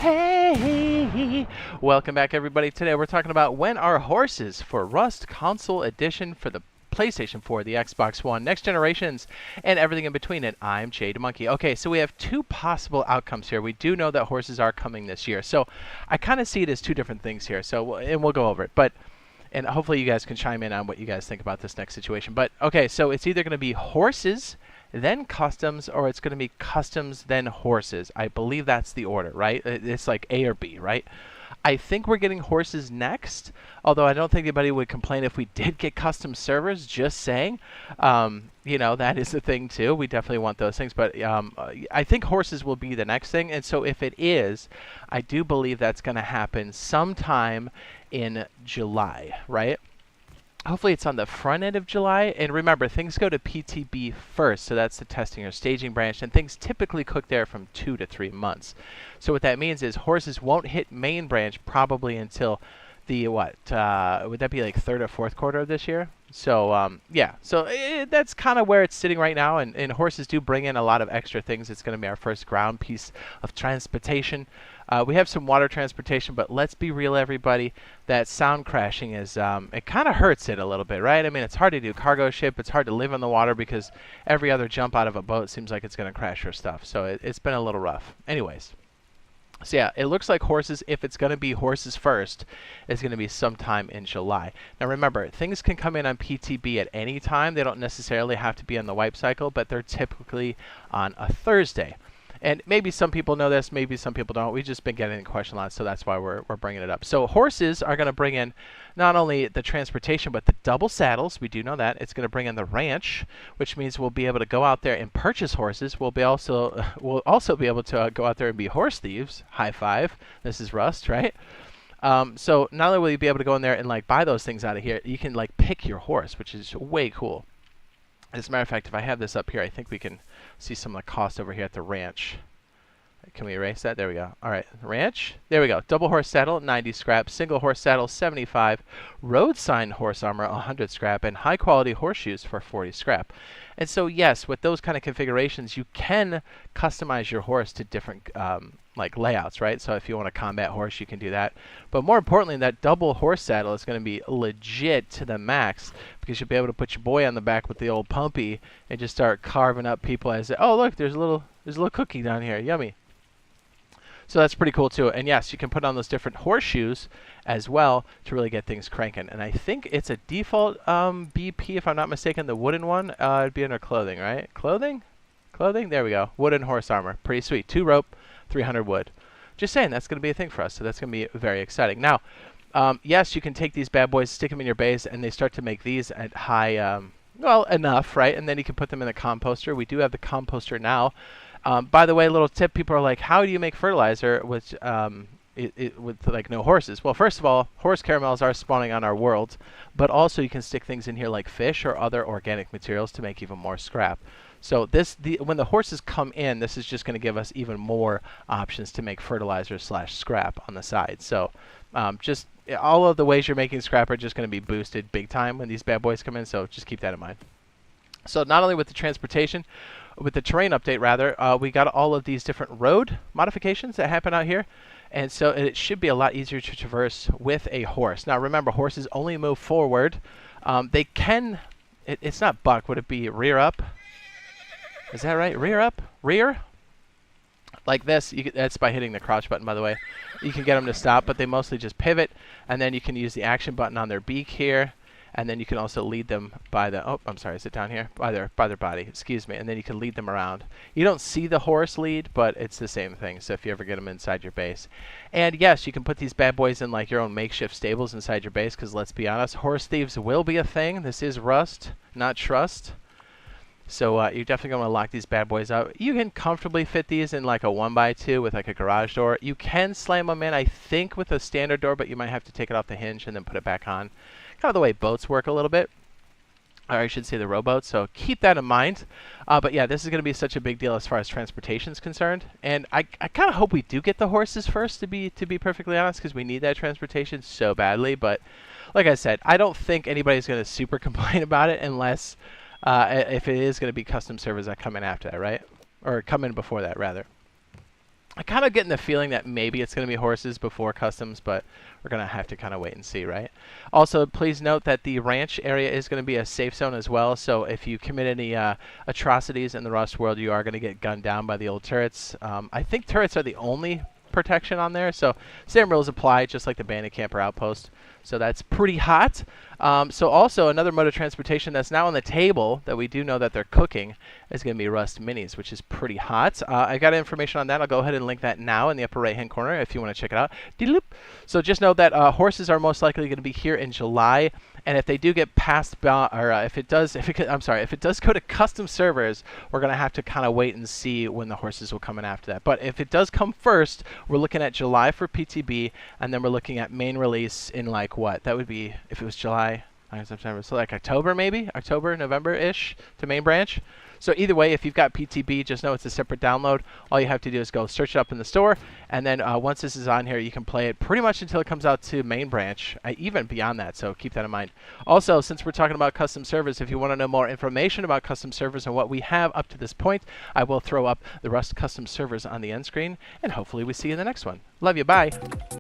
Hey! Welcome back, everybody. Today we're talking about when are horses for Rust Console Edition for the PlayStation 4, the Xbox One, next generations, and everything in between. And I'm Jade Monkey. Okay, so we have two possible outcomes here. We do know that horses are coming this year, so I kind of see it as two different things here. So, and we'll go over it, and hopefully you guys can chime in on what you guys think about this next situation. But okay, so it's either going to be horses, then customs, or it's going to be customs, then horses. I believe that's the order, right? It's like A or B, right? I think we're getting horses next, although I don't think anybody would complain if we did get custom servers, just saying. You know, that is a thing too. We definitely want those things, but I think horses will be the next thing. And so if it is, I do believe that's going to happen sometime in July, right? Hopefully it's on the front end of July. And remember, things go to PTB first, so that's the testing or staging branch, and things typically cook there from 2 to 3 months. So what that means is horses won't hit main branch probably until the, would that be like third or fourth quarter of this year? So yeah, so that's kind of where it's sitting right now, and horses do bring in a lot of extra things. It's going to be our first ground piece of transportation. We have some water transportation, but let's be real, everybody, that sound crashing is, it kind of hurts it a little bit, right? I mean, it's hard to do cargo ship. It's hard to live on the water because every other jump out of a boat seems like it's going to crash your stuff. So it's been a little rough. Anyways. So yeah, it looks like horses, if it's going to be horses first, is going to be sometime in July. Now remember, things can come in on PTB at any time. They don't necessarily have to be on the wipe cycle, but they're typically on a Thursday. And maybe some people know this, maybe some people don't. We've just been getting the question a lot, so that's why we're bringing it up. So horses are going to bring in not only the transportation, but the double saddles. We do know that. It's going to bring in the ranch, which means we'll be able to go out there and purchase horses. We'll also be able to go out there and be horse thieves. High five. This is Rust, right? So not only will you be able to go in there and like buy those things out of here, you can like pick your horse, which is way cool. As a matter of fact, if I have this up here, I think we can see some of the cost over here at the ranch. Can we erase that? There we go. All right, ranch. There we go. Double horse saddle, 90 scrap. Single horse saddle, 75. Road sign horse armor, 100 scrap. And high quality horseshoes for 40 scrap. And so, yes, with those kind of configurations, you can customize your horse to different like layouts, right? So if you want a combat horse, you can do that. But more importantly, that double horse saddle is going to be legit to the max because you'll be able to put your boy on the back with the old pumpy and just start carving up people as, oh look, there's a little cookie down here, yummy. So that's pretty cool too. And yes, you can put on those different horseshoes as well to really get things cranking. And I think it's a default BP, if I'm not mistaken, the wooden one. It'd be under clothing, right? Clothing? Clothing? There we go. Wooden horse armor. Pretty sweet. 2 rope, 300 wood. Just saying, that's going to be a thing for us. So that's going to be very exciting. Now, yes, you can take these bad boys, stick them in your base, and they start to make these at high, well, enough, right? And then you can put them in the composter. We do have the composter now. By the way, little tip, people are like, how do you make fertilizer with like no horses? Well, first of all, horse caramels are spawning on our world, but also you can stick things in here like fish or other organic materials to make even more scrap. So when the horses come in, this is just going to give us even more options to make fertilizer / scrap on the side. So just all of the ways you're making scrap are just going to be boosted big time when these bad boys come in, so just keep that in mind. So not only with the transportation, with the terrain update rather, we got all of these different road modifications that happen out here. And so it should be a lot easier to traverse with a horse. Now remember, horses only move forward. They can, it's not buck, would it be rear up? Is that right? Rear up? Rear? Like this. That's by hitting the crouch button, by the way. You can get them to stop, but they mostly just pivot. And then you can use the action button on their beak here. And then you can also lead them by the, oh, I'm sorry, is it down here? By their body, excuse me. And then you can lead them around. You don't see the horse lead, but it's the same thing. So if you ever get them inside your base. And yes, you can put these bad boys in like your own makeshift stables inside your base, because let's be honest, horse thieves will be a thing. This is Rust, not Trust. So you're definitely going to lock these bad boys up. You can comfortably fit these in like a 1x2 with like a garage door. You can slam them in, I think, with a standard door, but you might have to take it off the hinge and then put it back on. Kind of the way boats work a little bit. Or I should say the rowboats. So keep that in mind. But yeah, this is going to be such a big deal as far as transportation is concerned. And I kind of hope we do get the horses first, to be perfectly honest, because we need that transportation so badly. But like I said, I don't think anybody's going to super complain about it unless if it is going to be custom servers that come in after that, right? Or come in before that, rather. I'm kind of getting the feeling that maybe it's going to be horses before customs, but we're going to have to kind of wait and see, right? Also, please note that the ranch area is going to be a safe zone as well, so if you commit any atrocities in the Rust world, you are going to get gunned down by the old turrets. I think turrets are the only protection on there, so same rules apply, just like the bandit camper outpost. So that's pretty hot. So also another mode of transportation that's now on the table that we do know that they're cooking is going to be Rust Minis, which is pretty hot. I got information on that. I'll go ahead and link that now in the upper right-hand corner if you want to check it out. So just know that horses are most likely going to be here in July, and if they do get passed by, or if it does go to custom servers, we're going to have to kind of wait and see when the horses will come in after that. But if it does come first, we're looking at July for PTB, and then we're looking at main release in like what? That would be if it was July, September, so like October maybe? October, November-ish to main branch. So either way, if you've got PTB, just know it's a separate download. All you have to do is go search it up in the store, and then once this is on here, you can play it pretty much until it comes out to main branch, even beyond that, so keep that in mind. Also, since we're talking about custom servers, if you want to know more information about custom servers and what we have up to this point, I will throw up the Rust custom servers on the end screen, and hopefully we see you in the next one. Love you, bye.